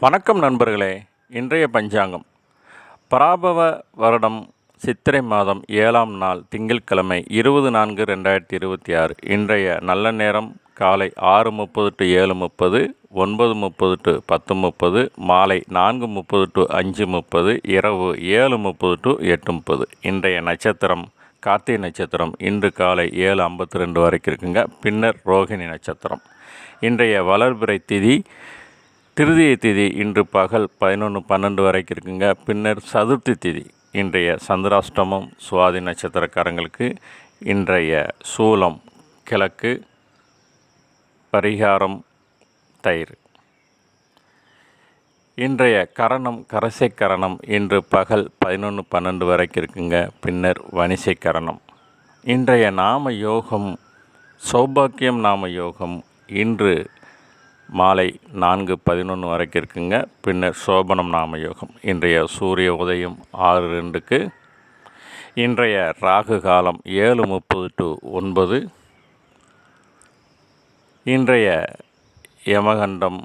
வணக்கம் நண்பர்களே. இன்றைய பஞ்சாங்கம் பராபவ வருடம் சித்திரை மாதம் 7ஆம் நாள் திங்கட்கிழமை 20/4/2026. இன்றைய நல்ல நேரம் காலை 6:30 to 7:30, 9:30 to 10:30, மாலை 4:30 to 5:30, இரவு 7:30 to 8:30. இன்றைய நட்சத்திரம் கார்த்திகை நட்சத்திரம். இன்று காலை 7:52 வரைக்கும் இருக்குங்க. பின்னர் ரோகிணி நட்சத்திரம். இன்றைய வளர்பிறை திதி திருதியை திதி இன்று பகல் 11:12 வரைக்கும் இருக்குங்க. பின்னர் சதுர்த்தி திதி. இன்றைய சந்திராஷ்டமம் சுவாதி நட்சத்திரக்காரங்களுக்கு. இன்றைய சூலம் கிழக்கு. பரிகாரம் தயிர். இன்றைய கரணம் கரசை கரணம். இன்று பகல் 11:12 வரைக்கும் இருக்குங்க. பின்னர் வணிசை கரணம். இன்றைய நாம யோகம் சௌபாக்கியம் நாம யோகம். இன்று மாலை 4:11 வரைக்கும் இருக்குங்க. பின்னர் சோபனம் நாம யோகம். இன்றைய சூரிய உதயம் 6:02. இன்றைய ராகு காலம் 7:30 to 9. இன்றைய யமகண்டம்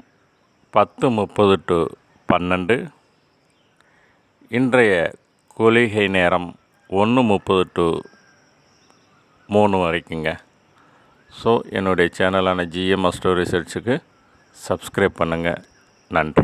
10:30 to 12. இன்றைய குளிகை நேரம் 1:30 to 3 வரைக்குங்க. ஸோ என்னுடைய சேனலான ஜிஎம் அஸ்ட்ரோ ரிசர்ச்சுக்கு சப்ஸ்கிரைப் பண்ணுங்கள். நன்றி.